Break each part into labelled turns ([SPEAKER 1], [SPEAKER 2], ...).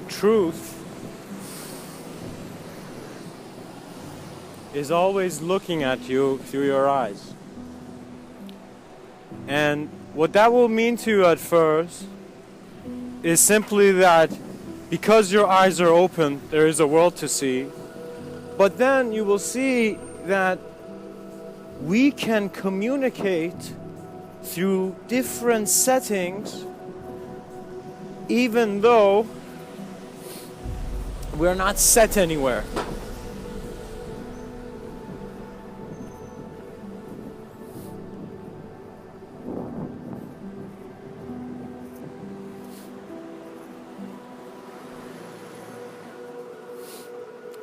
[SPEAKER 1] Truth is always looking at you through your eyes. And what that will mean to you at first is simply that because your eyes are open, there is a world to see. But then you will see that we can communicate through different settings, even though we're not set anywhere.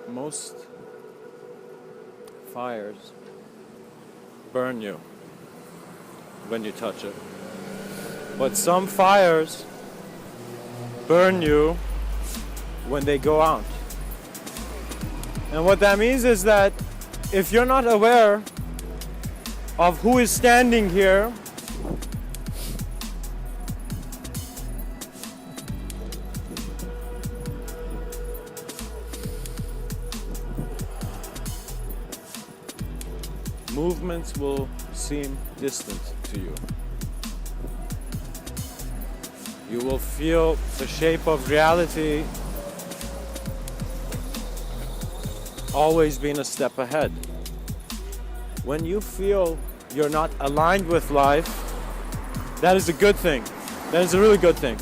[SPEAKER 1] Most fires burn you when you touch it, but some fires burn you when they go out. And what that means is that if you're not aware of who is standing here, movements will seem distant to you. You will feel the shape of reality always being a step ahead. When you feel you're not aligned with life, that is a good thing. That is a really good thing.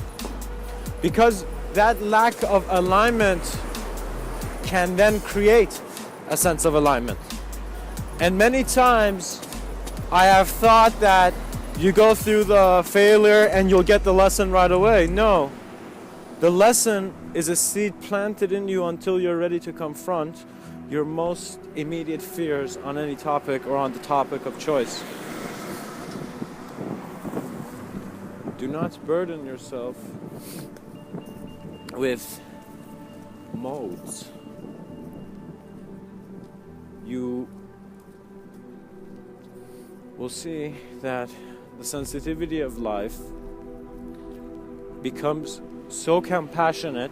[SPEAKER 1] Because that lack of alignment can then create a sense of alignment. And many times I have thought that you go through the failure and you'll get the lesson right away. No. The lesson is a seed planted in you until you're ready to confront your most immediate fears on any topic or on the topic of choice. Do not burden yourself with modes. You will see that the sensitivity of life becomes so compassionate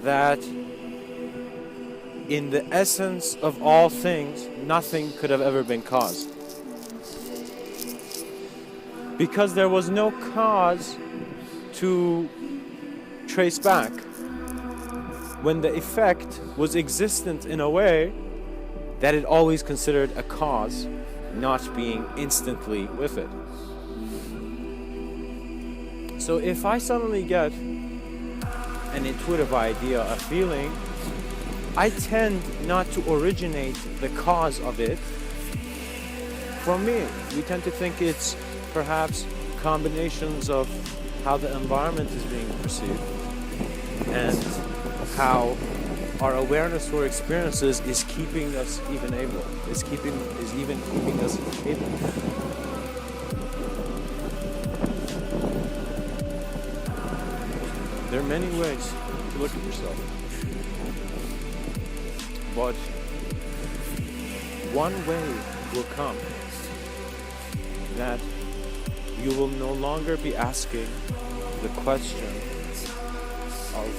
[SPEAKER 1] that in the essence of all things, nothing could have ever been caused. Because there was no cause to trace back, when the effect was existent in a way that it always considered a cause, not being instantly with it. So if I suddenly get an intuitive idea, a feeling, I tend not to originate the cause of it from me. We tend to think it's perhaps combinations of how the environment is being perceived and how our awareness or experiences is keeping us even able, is even keeping us able. There are many ways to look at yourself. But one way will come that you will no longer be asking the question of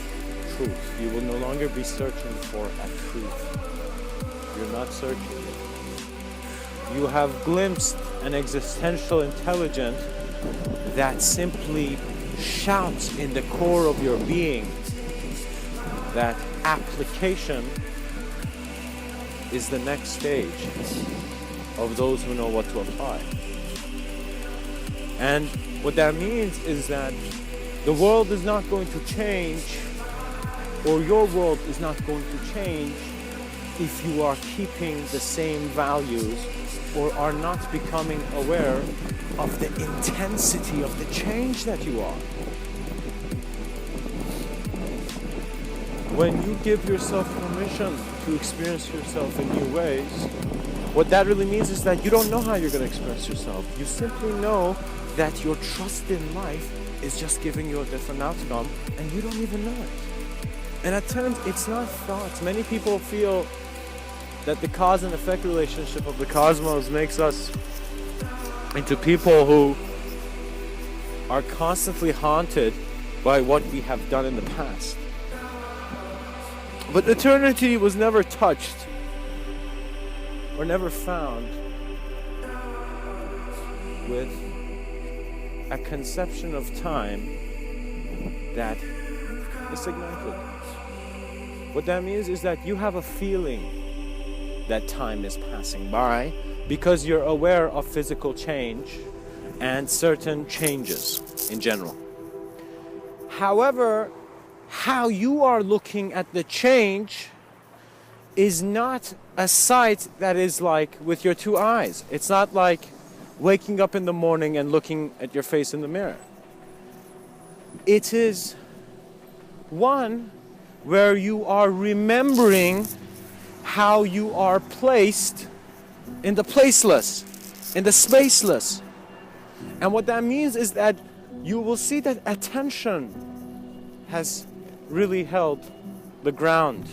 [SPEAKER 1] truth. You will no longer be searching for a truth. You're not searching. You have glimpsed an existential intelligence that simply shouts in the core of your being that application is the next stage of those who know what to apply. And what that means is that the world is not going to change, or your world is not going to change, if you are keeping the same values or are not becoming aware of the intensity of the change that you are. When you give yourself permission to experience yourself in new ways, what that really means is that you don't know how you're going to experience yourself. You simply know that your trust in life is just giving you a different outcome, and you don't even know it. And at times, it's not thoughts. Many people feel that the cause and effect relationship of the cosmos makes us into people who are constantly haunted by what we have done in the past. But eternity was never touched or never found with a conception of time that is segmented. What that means is that you have a feeling that time is passing by because you're aware of physical change and certain changes in general. However, how you are looking at the change is not a sight that is like with your two eyes. It's not like waking up in the morning and looking at your face in the mirror. It is one where you are remembering how you are placed in the placeless, in the spaceless. And what that means is that you will see that attention has really held the ground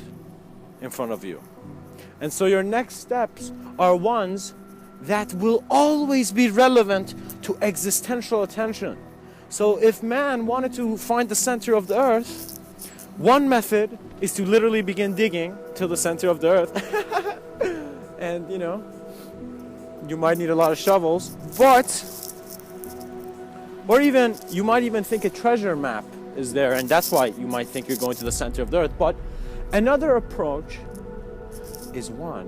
[SPEAKER 1] in front of you. And so your next steps are ones that will always be relevant to existential attention. So if man wanted to find the center of the earth, one method is to literally begin digging till the center of the earth. And you might need a lot of shovels, or even you might even think a treasure map is there, and that's why you might think you're going to the center of the earth. But another approach is one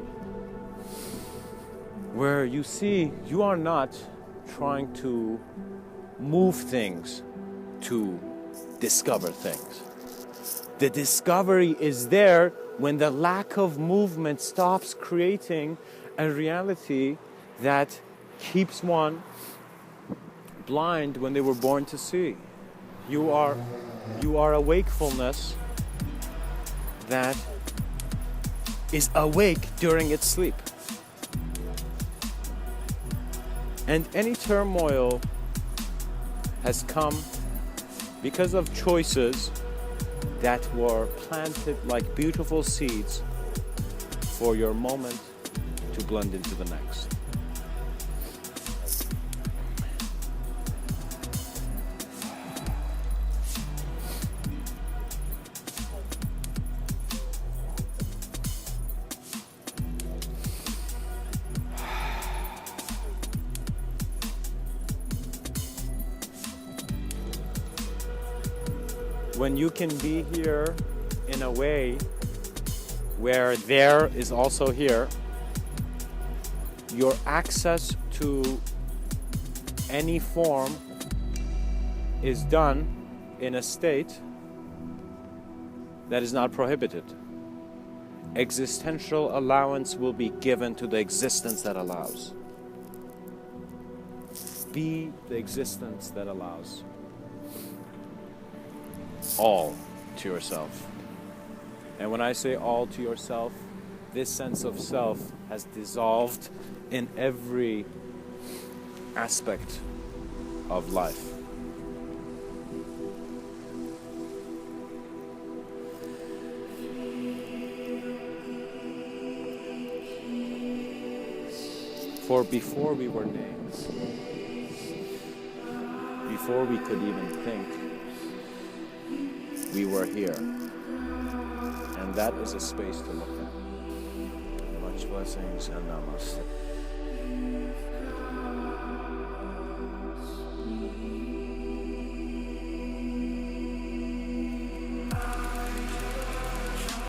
[SPEAKER 1] where you see you are not trying to move things to discover things. The discovery is there when the lack of movement stops creating a reality that keeps one blind when they were born to see. You are a wakefulness that is awake during its sleep. And any turmoil has come because of choices that were planted like beautiful seeds for your moment to blend into the next. When you can be here in a way where there is also here, your access to any form is done in a state that is not prohibited. Existential allowance will be given to the existence that allows. Be the existence that allows. All to yourself. And when I say all to yourself, this sense of self has dissolved in every aspect of life. For before we were names, before we could even think, we were here. And that is a space to look at. Much blessings and namaste.